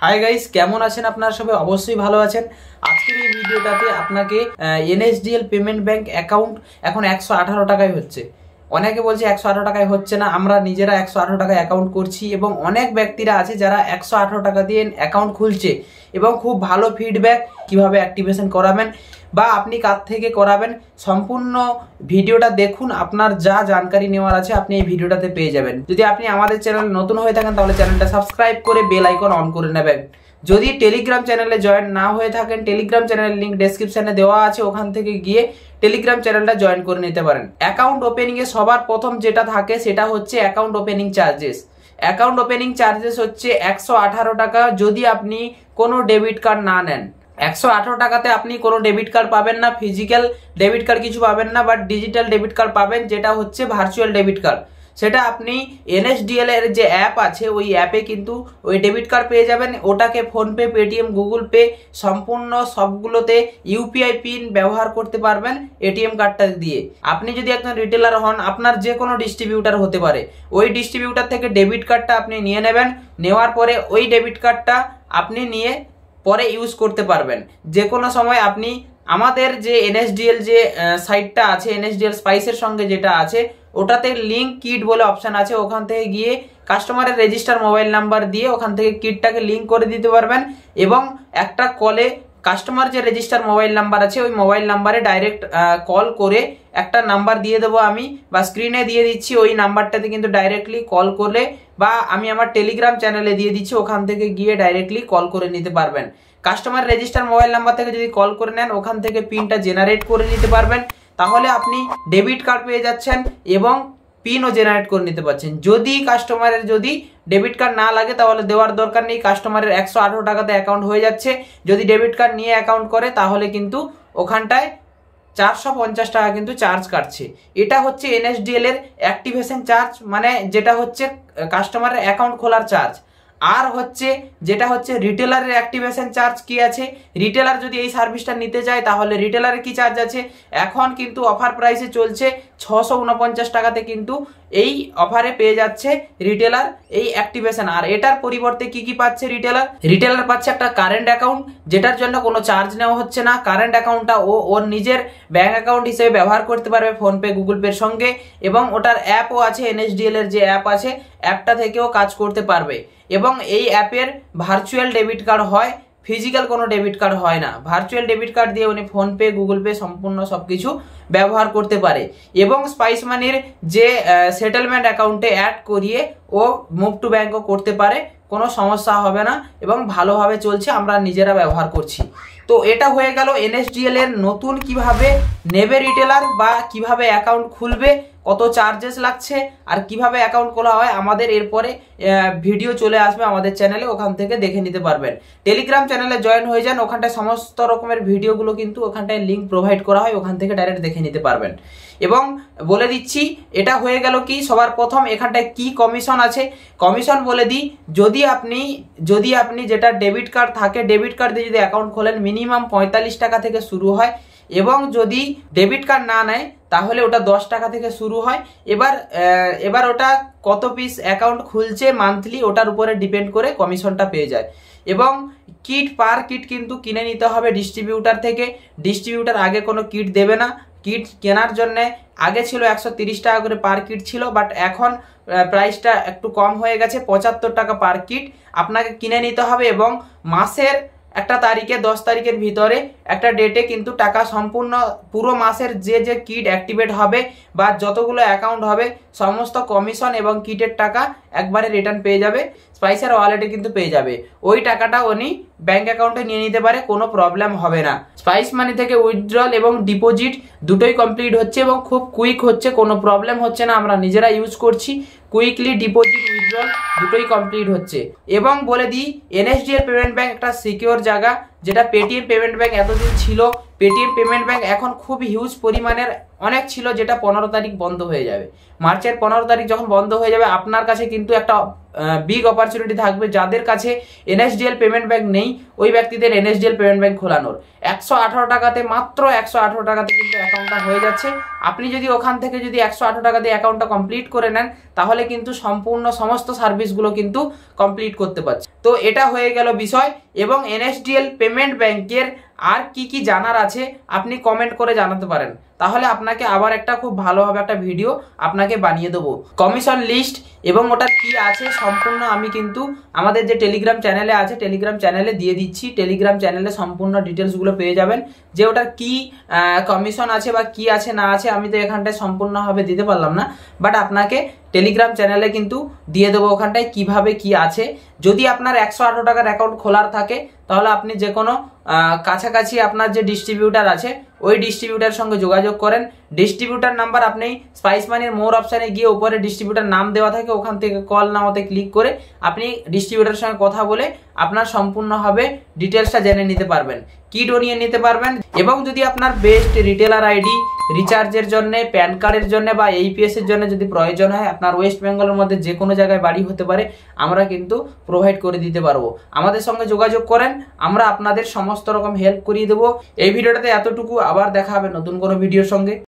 Hi guys, কেমন আছেন আপনারা? সবাই অবশ্যই ভালো আছেন। আজকের এই ভিডিওটাতে আপনাকে এনএসডিএল পেমেন্ট ব্যাংক অ্যাকাউন্ট এখন 118 টাকায় হচ্ছে। অনেকে বলছে 118 টাকায় হচ্ছে না, আমরা নিজেরা 118 টাকায় অ্যাকাউন্ট করছি এবং অনেক ব্যক্তিরা আছে যারা 118 টাকা দিয়ে অ্যাকাউন্ট খুলছে এবং খুব ভালো ফিডব্যাক। কিভাবে অ্যাক্টিভেশন করাবেন বা আপনি কার থেকে করাবেন, সম্পূর্ণ ভিডিওটা দেখুন। আপনার যা জানকারি নেওয়ার আছে আপনি এই ভিডিওটাতে পেয়ে যাবেন। যদি আপনি আমাদের চ্যানেল নতুন হয়ে থাকেন তাহলে চ্যানেলটা সাবস্ক্রাইব করে বেল আইকন অন করে নেবেন। যদি টেলিগ্রাম চ্যানেলে জয়েন না হয়ে থাকেন, টেলিগ্রাম চ্যানেলের লিঙ্ক ডেসক্রিপশনে দেওয়া আছে, ওখান থেকে গিয়ে টেলিগ্রাম চ্যানেলটা জয়েন করে নিতে পারেন। অ্যাকাউন্ট ওপেনিং এ সবার প্রথম যেটা থাকে সেটা হচ্ছে account opening charges. Account opening charges হচ্ছে 118 টাকা যদি আপনি কোনো ডেবিট কার্ড না নেন। 118 টাকাতে আপনি কোনো ডেবিট কার্ড পাবেন না, ফিজিক্যাল ডেবিট কার্ড কিছু পাবেন না, বাট ডিজিটাল ডেবিট কার্ড পাবেন, যেটা হচ্ছে ভার্চুয়াল ডেবিট কার্ড। সেটা আপনি এনএসডিএল এর যে অ্যাপ আছে ওই অ্যাপে কিন্তু ওই ডেবিট কার্ড পেয়ে যাবেন। ওটাকে ফোনপে, পেটিএম, গুগল পে সম্পূর্ণ সবগুলোতে ইউপিআই পিন ব্যবহার করতে পারবেন এটিএম কার্ডটা দিয়ে। আপনি যদি একজন রিটেলার হন, আপনার যে কোনো ডিস্ট্রিবিউটার হতে পারে, ওই ডিস্ট্রিবিউটার থেকে ডেবিট কার্ডটা আপনি নিয়ে নেবেন। নেওয়ার পরে ওই ডেবিট কার্ডটা আপনি নিয়ে পরে ইউজ করতে পারবেন যে কোনো সময়। আপনি আমাদের যে এনএসডিএল যে সাইটটা আছে, এনএসডিএল স্পাইসের সঙ্গে যেটা আছে, ওটাতে লিঙ্ক কিট বলে অপশান আছে। ওখান থেকে গিয়ে কাস্টমারের রেজিস্টার মোবাইল নাম্বার দিয়ে ওখান থেকে কিটটাকে লিঙ্ক করে দিতে পারবেন এবং একটা কলে কাস্টমার যে রেজিস্টার মোবাইল নাম্বার আছে ওই মোবাইল নাম্বারে ডাইরেক্ট কল করে, একটা নাম্বার দিয়ে দেবো আমি বা স্ক্রিনে দিয়ে দিচ্ছি, ওই নাম্বারটাতে কিন্তু ডাইরেক্টলি কল করলে বা আমি আমার টেলিগ্রাম চ্যানেলে দিয়ে দিচ্ছি, ওখান থেকে গিয়ে ডাইরেক্টলি কল করে নিতে পারবেন। কাস্টমার রেজিস্টার মোবাইল নাম্বার থেকে যদি কল করে নেন, ওখান থেকে পিনটা জেনারেট করে নিতে পারবেন। তাহলে আপনি ডেবিট কার্ড পেয়ে যাচ্ছেন এবং পিনও জেনারেট করে নিতে পারছেন। যদি কাস্টমারের যদি ডেবিট কার্ড না লাগে তাহলে দেওয়ার দরকার নেই, কাস্টমারের 118 টাকাতে অ্যাকাউন্ট হয়ে যাচ্ছে। যদি ডেবিট কার্ড নিয়ে অ্যাকাউন্ট করে তাহলে কিন্তু ওখানটায় 450 টাকা কিন্তু চার্জ কাটছে। এটা হচ্ছে এনএসডিএল এর অ্যাক্টিভেশন চার্জ, মানে যেটা হচ্ছে কাস্টমারের অ্যাকাউন্ট খোলার চার্জ। আর হচ্ছে যেটা হচ্ছে রিটেলারের অ্যাক্টিভেশন চার্জ কি আছে, রিটেলার যদি এই সার্ভিসটা নিতে চায় তাহলে রিটেলারের কি চার্জ আছে। এখন কিন্তু অফার প্রাইসে চলছে 649 টাকাতে কিন্তু এই অফারে পেয়ে যাচ্ছে রিটেলার এই অ্যাক্টিভেশন। আর এটার পরিবর্তে কি কি পাচ্ছে রিটেলার পাচ্ছে একটা কারেন্ট অ্যাকাউন্ট, যেটার জন্য কোনো চার্জ নেওয়া হচ্ছে না। কারেন্ট অ্যাকাউন্টটা ও ওর নিজের ব্যাংক অ্যাকাউন্ট হিসেবে ব্যবহার করতে পারবে ফোনপে, গুগল পের সঙ্গে, এবং ওটার অ্যাপও আছে, এনএসডিএল এর যে অ্যাপ আছে অ্যাপটা থেকেও কাজ করতে পারবে। এবং এই অ্যাপের ভার্চুয়াল ডেবিট কার্ড হয়, ফিজিক্যাল কোনো ডেবিট কার্ড হয় না। ভার্চুয়াল ডেবিট কার্ড দিয়ে উনি ফোনপে, গুগল পে সম্পূর্ণ সবকিছু ব্যবহার করতে পারে এবং স্পাইস মানির যে সেটেলমেন্ট অ্যাকাউন্টে অ্যাড করিয়ে ও মুভ টু ব্যাংকও করতে পারে, কোনো সমস্যা হবে না এবং ভালোভাবে চলছে, আমরা নিজেরা ব্যবহার করছি। তো এটা হয়ে গেল এনএসডিএল এর নতুন কিভাবে নেবে রিটেলার বা কিভাবে অ্যাকাউন্ট খুলবে, কত চার্জেস লাগছে আর কিভাবে অ্যাকাউন্ট খোলা হয়। আমাদের এরপরে ভিডিও চলে আসবে আমাদের চ্যানেলে, ওখান থেকে দেখে নিতে পারবেন। টেলিগ্রাম চ্যানেলে জয়েন হয়ে যান, ওখানটায় সমস্ত রকমের ভিডিওগুলো কিন্তু ওখানটায় লিঙ্ক প্রোভাইড করা হয়, ওখান থেকে ডাইরেক্ট দেখে নিতে পারবেন। এবং বলে দিচ্ছি এটা হয়ে গেল কি, সবার প্রথম এখানটায় কি কমিশন আছে কমিশন বলে দিই। যদি আপনি যেটা ডেবিট কার্ড থাকে, ডেবিট কার্ড দিয়ে যদি অ্যাকাউন্ট খোলেন মিনিমাম 45 টাকা থেকে শুরু হয়, এবং যদি ডেবিট কার্ড না নেয় তাহলে ওটা 10 টাকা থেকে শুরু হয়। এবার ওটা কত পিস অ্যাকাউন্ট খুলছে মান্থলি ওটার উপরে ডিপেন্ড করে কমিশনটা পেয়ে যায়। এবং পার কিট কিন্তু কিনে নিতে হবে ডিস্ট্রিবিউটার থেকে। ডিস্ট্রিবিউটার আগে কোনো কিট দেবে না। কিট কেনার জন্য আগে ছিল 130 টাকা করে পার কিট ছিল, বাট এখন প্রাইসটা একটু কম হয়ে গেছে, 75 টাকা পার কিট আপনাকে কিনে নিতে হবে। এবং মাসের একটা তারিখে 10 তারিখের ভিতরে একটা ডেটে কিন্তু টাকা সম্পূর্ণ পুরো মাসের যে কিট অ্যাক্টিভেট হবে বা যতগুলো অ্যাকাউন্ট হবে সমস্ত কমিশন এবং কিটের টাকা একবারে রিটার্ন পেয়ে যাবে, স্পাইসের ওয়ালেটে কিন্তু পেয়ে যাবে। ওই টাকাটা উনি ব্যাংক অ্যাকাউন্টে নিয়ে নিতে পারে, কোনো প্রবলেম হবে না। স্পাইস মানি থেকে উইথড্রল এবং ডিপোজিট দুটোই কমপ্লিট হচ্ছে এবং খুব কুইক হচ্ছে, কোনো প্রবলেম হচ্ছে না, আমরা নিজেরা ইউজ করছি। কুইকলি ডিপোজিট উইথড্রল দুটোই কমপ্লিট হচ্ছে। এবং বলে দিই এনএসডিএল পেমেন্ট ব্যাংক একটা সিকিউর জায়গা, যেটা পেটিএম পেমেন্ট ব্যাংক এতদিন ছিল। পেটিএম পেমেন্ট ব্যাংক এখন খুব হিউজ পরিমাণের অনেক ছিল, যেটা 15 তারিখ বন্ধ হয়ে যাবে। মার্চের 15 তারিখ যখন বন্ধ হয়ে যাবে আপনার কাছে কিন্তু একটা বিগ অপরচুনিটি থাকবে। যাদের কাছে এনএসডিএল পেমেন্ট ব্যাংক নেই ওই ব্যক্তিদের এনএসডিএল পেমেন্ট ব্যাংক খোলানোর 118 টাকাতে, মাত্র 118 টাকাতে কিন্তু অ্যাকাউন্টটা হয়ে যাচ্ছে। আপনি যদি ওখান থেকে যদি 118 টাকা দিয়ে অ্যাকাউন্টটা কমপ্লিট করে নেন তাহলে কিন্তু সম্পূর্ণ সমস্ত সার্ভিসগুলো কিন্তু কমপ্লিট করতে পারছে। তো এটা হয়ে গেল বিষয়। এবং এনএসডিএল পেমেন্ট ব্যাংকের আর কি কি জানার আছে আপনি কমেন্ট করে জানাতে পারেন, তাহলে আপনাকে আবার একটা খুব ভালোভাবে একটা ভিডিও আপনাকে বানিয়ে দেবো। কমিশন লিস্ট এবং ওটা কি আছে সম্পূর্ণ আমি কিন্তু আমাদের যে টেলিগ্রাম চ্যানেলে আছে টেলিগ্রাম চ্যানেলে দিয়ে দিচ্ছি। টেলিগ্রাম চ্যানেলে সম্পূর্ণ ডিটেলসগুলো পেয়ে যাবেন যে ওটার কি কমিশন আছে বা কি আছে না আছে। আমি তো এখানটায় সম্পূর্ণভাবে দিতে পারলাম না, বাট আপনাকে টেলিগ্রাম চ্যানেলে কিন্তু দিয়ে দেবো ওখানটায় কিভাবে কি আছে। যদি আপনার 118 টাকার অ্যাকাউন্ট খোলার থাকে তাহলে আপনি যে কোনো কাছাকাছি আপনার যে ডিস্ট্রিবিউটার আছে ওই ডিস্ট্রিবিউটার সঙ্গে যোগাযোগ করেন। ডিস্ট্রিবিউটার নাম্বার আপনি স্পাইস মানির মোর অপশানে গিয়ে উপরে ডিস্ট্রিবিউটার নাম দেওয়া থাকে, ওখান থেকে কল নাওতে ক্লিক করে আপনি ডিস্ট্রিবিউটারের সঙ্গে কথা বলে আপনার সম্পূর্ণভাবে ডিটেলসটা জেনে নিতে পারবেন, কিটও নিয়ে নিতে পারবেন। এবং যদি আপনার বেস্ট রিটেলার আইডি রিচার্জের জন্য, প্যান কার্ডের জন্য বা এইপিএস এর জন্য যদি প্রয়োজন হয়, আপনার ওয়েস্ট বেঙ্গলের মধ্যে যে কোনো জায়গায় বাড়ি হতে পারে, আমরা কিন্তু প্রোভাইড করে দিতে পারবো। আমাদের সঙ্গে যোগাযোগ করেন, আমরা আপনাদের সমস্ত রকম হেল্প করিয়ে দেবো। এই ভিডিওটাতে এতটুকু, আবার দেখা হবে নতুন কোনো ভিডিওর সঙ্গে।